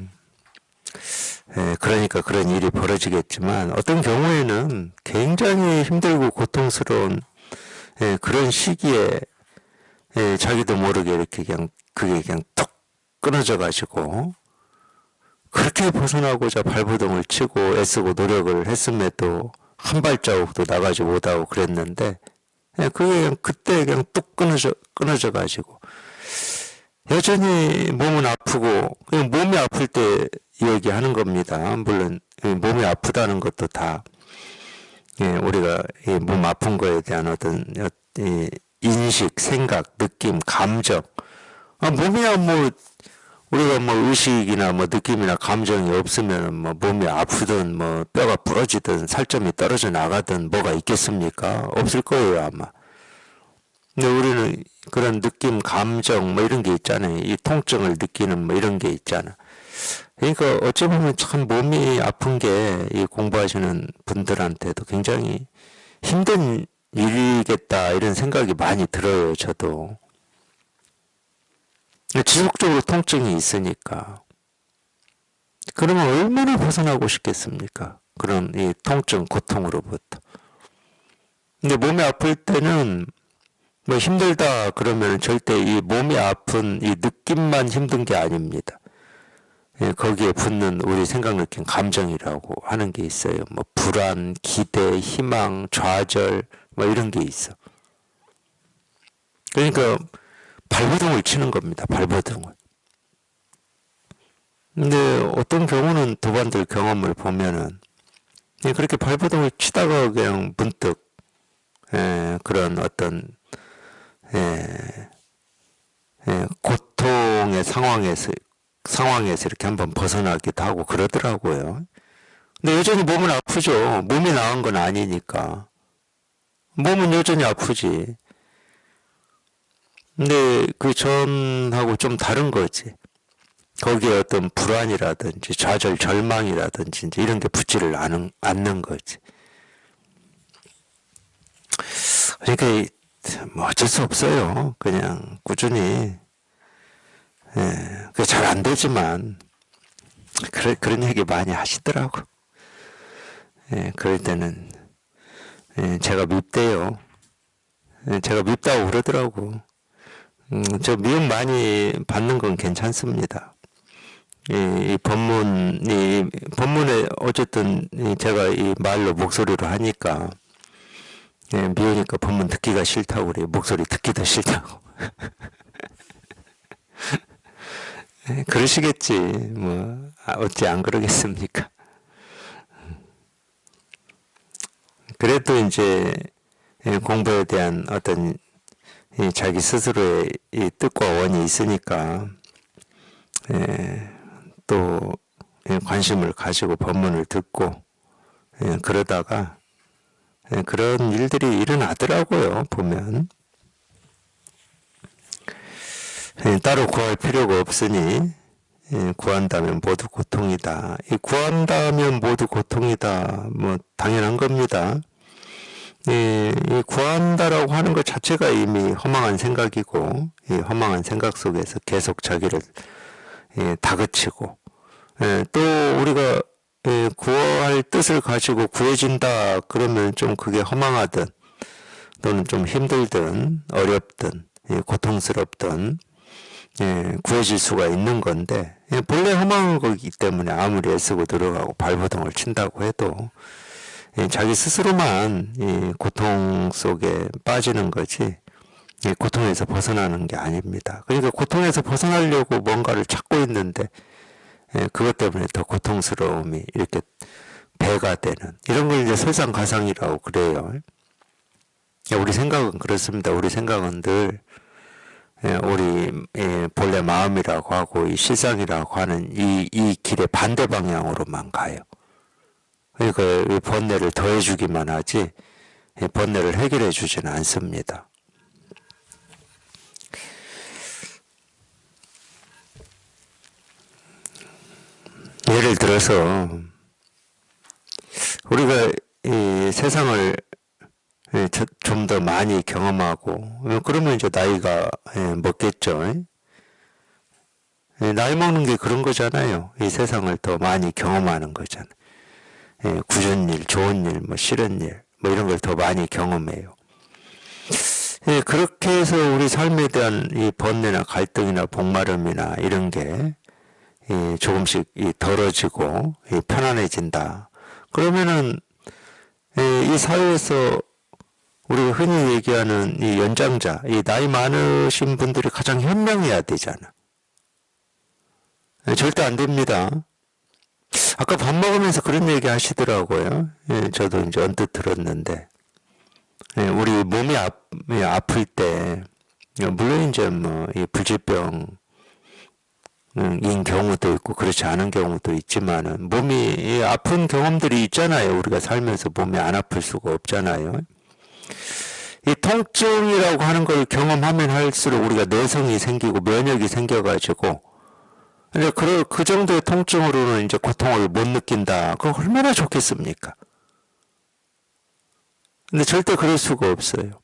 그러니까 그런 일이 벌어지겠지만 어떤 경우에는 굉장히 힘들고 고통스러운 그런 시기에 자기도 모르게 이렇게 그냥 그게 그냥 툭 끊어져 가지고 그렇게 벗어나고자 발버둥을 치고 애쓰고 노력을 했음에도 한 발자국도 나가지 못하고 그랬는데 그게 그냥 그때 그냥 뚝 끊어져 가지고 여전히 몸은 아프고 그냥 몸이 아플 때 얘기하는 겁니다. 물론 몸이 아프다는 것도 다 우리가 몸 아픈 거에 대한 어떤 인식, 생각, 느낌, 감정 몸이야 뭐 우리가 뭐 의식이나 뭐 느낌이나 감정이 없으면 뭐 몸이 아프든 뭐 뼈가 부러지든 살점이 떨어져 나가든 뭐가 있겠습니까? 없을 거예요 아마. 근데 우리는 그런 느낌, 감정 뭐 이런 게 있잖아요. 이 통증을 느끼는 뭐 이런 게 있잖아. 그러니까 어찌 보면 참 몸이 아픈 게 이 공부하시는 분들한테도 굉장히 힘든 일이겠다 이런 생각이 많이 들어요. 저도. 지속적으로 통증이 있으니까. 그러면 얼마나 벗어나고 싶겠습니까? 그런 이 통증, 고통으로부터. 근데 몸이 아플 때는 뭐 힘들다 그러면 절대 이 몸이 아픈 이 느낌만 힘든 게 아닙니다. 거기에 붙는 우리 생각, 느낌, 감정이라고 하는 게 있어요. 뭐 불안, 기대, 희망, 좌절 뭐 이런 게 있어. 그러니까 발버둥을 치는 겁니다. 발버둥을. 근데 어떤 경우는 도반들 경험을 보면은 그렇게 발버둥을 치다가 그냥 문득 그런 어떤 고통의 상황에서 이렇게 한번 벗어나기도 하고 그러더라고요. 근데 여전히 몸은 아프죠. 몸이 나은 건 아니니까. 몸은 여전히 아프지. 근데 그 전하고 좀 다른 거지. 거기에 어떤 불안이라든지 좌절, 절망이라든지 이런 게 붙지를 않는 거지. 그러니까 뭐 어쩔 수 없어요. 그냥 꾸준히 잘 안 되지만 그런 얘기 많이 하시더라고. 그럴 때는 제가 밉대요. 제가 밉다고 그러더라고. 저 미움 많이 받는 건 괜찮습니다. 이 법문에 어쨌든 제가 이 말로 목소리로 하니까 미우니까 법문 듣기가 싫다고 그래요. 목소리 듣기도 싫다고. 그러시겠지. 뭐 어찌 안 그러겠습니까? 그래도 이제 공부에 대한 어떤 자기 스스로의 이 뜻과 원이 있으니까 또 관심을 가지고 법문을 듣고 그러다가 그런 일들이 일어나더라고요. 보면 따로 구할 필요가 없으니 구한다면 모두 고통이다. 이 구한다면 모두 고통이다. 뭐 당연한 겁니다. 이 구한다라고 하는 것 자체가 이미 허망한 생각이고, 이 허망한 생각 속에서 계속 자기를 다그치고, 또 우리가 구할 뜻을 가지고 구해진다 그러면 좀 그게 허망하든 또는 좀 힘들든 어렵든 고통스럽든 구해질 수가 있는 건데, 본래 허망한 거기 때문에 아무리 애쓰고 들어가고 발버둥을 친다고 해도 자기 스스로만 이 고통 속에 빠지는 거지 고통에서 벗어나는 게 아닙니다. 그러니까 고통에서 벗어나려고 뭔가를 찾고 있는데 그것 때문에 더 고통스러움이 이렇게 배가 되는, 이런 걸 이제 설상가상이라고 그래요. 우리 생각은 그렇습니다. 우리 생각은 늘 우리 본래 마음이라고 하고 이 실상이라고 하는 이 길의 반대 방향으로만 가요. 그러니까 이 번뇌를 더해주기만 하지 번뇌를 해결해 주지는 않습니다. 예를 들어서 우리가 이 세상을 좀 더 많이 경험하고 그러면 이제 나이가 먹겠죠. 나이 먹는 게 그런 거잖아요. 이 세상을 더 많이 경험하는 거잖아요. 굳은 일, 좋은 일, 뭐 싫은 일, 뭐 이런 걸 더 많이 경험해요. 그렇게 해서 우리 삶에 대한 이 번뇌나 갈등이나 복마름이나 이런 게 조금씩 덜어지고 편안해진다. 그러면은 이 사회에서 우리가 흔히 얘기하는 이 연장자, 이 나이 많으신 분들이 가장 현명해야 되잖아. 절대 안 됩니다. 아까 밥 먹으면서 그런 얘기 하시더라고요. 저도 이제 언뜻 들었는데, 우리 몸이 아플 때, 물론 이제 뭐, 이 불치병인 경우도 있고, 그렇지 않은 경우도 있지만은, 몸이 아픈 경험들이 있잖아요. 우리가 살면서 몸이 안 아플 수가 없잖아요. 이 통증이라고 하는 걸 경험하면 할수록 우리가 내성이 생기고 면역이 생겨가지고, 근데 그 정도의 통증으로는 이제 고통을 못 느낀다. 그건 얼마나 좋겠습니까? 근데 절대 그럴 수가 없어요.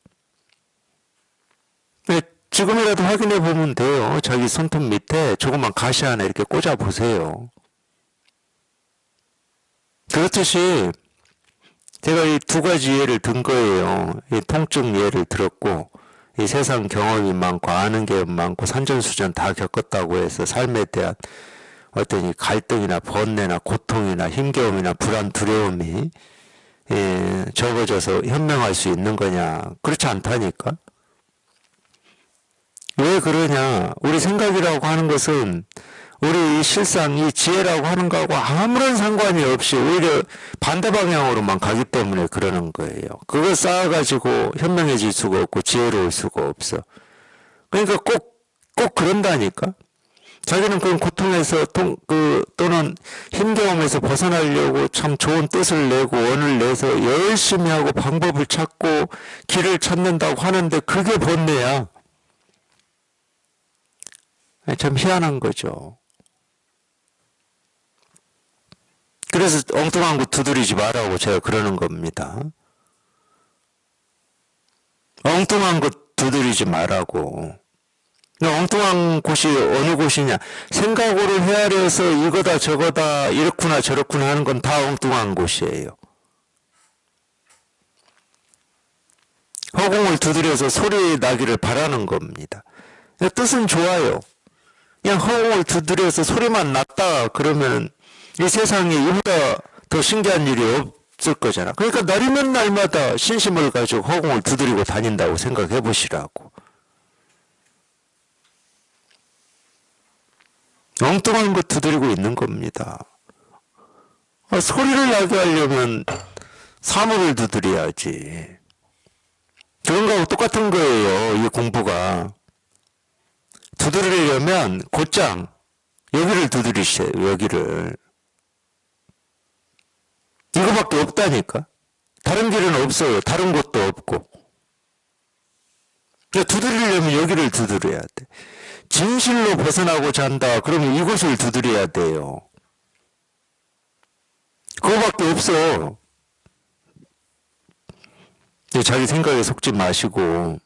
지금이라도 확인해 보면 돼요. 자기 손톱 밑에 조그만 가시 하나 이렇게 꽂아 보세요. 그렇듯이 제가 이 두 가지 예를 든 거예요. 이 통증 예를 들었고, 이 세상 경험이 많고 아는 게 많고 산전수전 다 겪었다고 해서 삶에 대한 어떤 이 갈등이나 번뇌나 고통이나 힘겨움이나 불안, 두려움이 적어져서 현명할 수 있는 거냐? 그렇지 않다니까. 왜 그러냐? 우리 생각이라고 하는 것은 우리 이 실상, 이 지혜라고 하는 거하고 아무런 상관이 없이 오히려 반대 방향으로만 가기 때문에 그러는 거예요. 그걸 쌓아가지고 현명해질 수가 없고 지혜로울 수가 없어. 그러니까 꼭 그런다니까? 자기는 그런 고통에서 또는 힘겨움에서 벗어나려고 참 좋은 뜻을 내고 원을 내서 열심히 하고 방법을 찾고 길을 찾는다고 하는데 그게 번뇌야. 참 희한한 거죠. 그래서 엉뚱한 거 두드리지 말라고 제가 그러는 겁니다. 엉뚱한 거 두드리지 말라고. 엉뚱한 곳이 어느 곳이냐? 생각으로 헤아려서 이거다 저거다 이렇구나 저렇구나 하는 건 다 엉뚱한 곳이에요. 허공을 두드려서 소리 나기를 바라는 겁니다. 뜻은 좋아요. 그냥 허공을 두드려서 소리만 났다 그러면 이 세상에 이보다 더 신기한 일이 없을 거잖아. 그러니까 날이면 날마다 신심을 가지고 허공을 두드리고 다닌다고 생각해 보시라고. 엉뚱한 거 두드리고 있는 겁니다. 소리를 나게 하려면 사물을 두드려야지. 그런 거하고 똑같은 거예요. 이 공부가. 두드리려면 곧장 여기를 두드리세요. 여기를. 이거밖에 없다니까. 다른 길은 없어요. 다른 곳도 없고. 두드리려면 여기를 두드려야 돼. 진실로 벗어나고자 한다. 그러면 이곳을 두드려야 돼요. 그거밖에 없어. 자기 생각에 속지 마시고,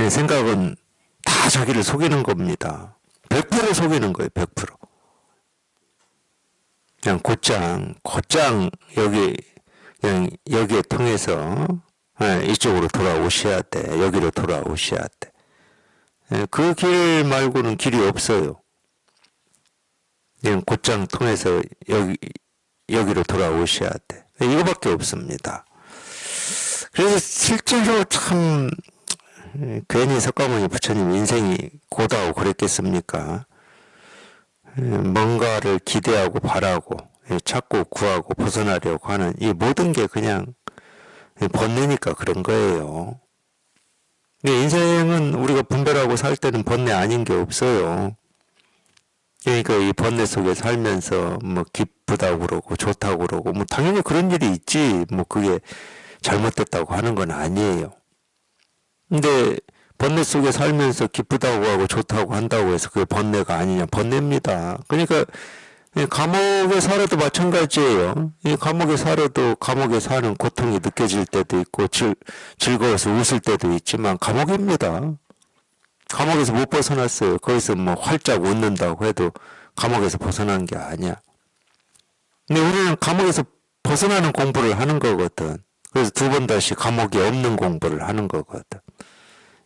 생각은 다 자기를 속이는 겁니다. 100% 속이는 거예요, 100%. 그냥 곧장 그냥 여기에 통해서 이쪽으로 돌아오셔야 돼. 여기로 돌아오셔야 돼. 그 길 말고는 길이 없어요. 그냥 곧장 통해서 여기로 돌아오셔야 돼. 이거밖에 없습니다. 그래서 실제로 참 괜히 석가모니 부처님 인생이 고다고 그랬겠습니까? 뭔가를 기대하고 바라고 찾고 구하고 벗어나려고 하는 이 모든 게 그냥 번뇌니까 그런 거예요. 인생은 우리가 분별하고 살 때는 번뇌 아닌 게 없어요. 그러니까 이 번뇌 속에 살면서 뭐 기쁘다고 그러고 좋다고 그러고 뭐 당연히 그런 일이 있지 뭐 그게 잘못됐다고 하는 건 아니에요. 근데 번뇌 속에 살면서 기쁘다고 하고 좋다고 한다고 해서 그게 번뇌가 아니냐? 번뇌입니다. 그러니까 감옥에 살아도 마찬가지예요. 이 감옥에 살아도 감옥에 사는 고통이 느껴질 때도 있고 즐거워서 웃을 때도 있지만 감옥입니다. 감옥에서 못 벗어났어요. 거기서 뭐 활짝 웃는다고 해도 감옥에서 벗어난 게 아니야. 근데 우리는 감옥에서 벗어나는 공부를 하는 거거든. 그래서 두 번 다시 감옥이 없는 공부를 하는 거거든.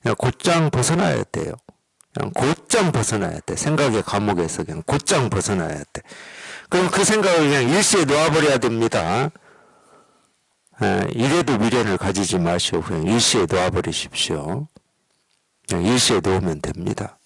그냥 곧장 벗어나야 돼요. 그냥 곧장 벗어나야 돼. 생각의 감옥에서 그냥 곧장 벗어나야 돼. 그럼 그 생각을 그냥 일시에 놓아버려야 됩니다. 이래도 미련을 가지지 마시고 그냥 일시에 놓아버리십시오. 그냥 일시에 놓으면 됩니다.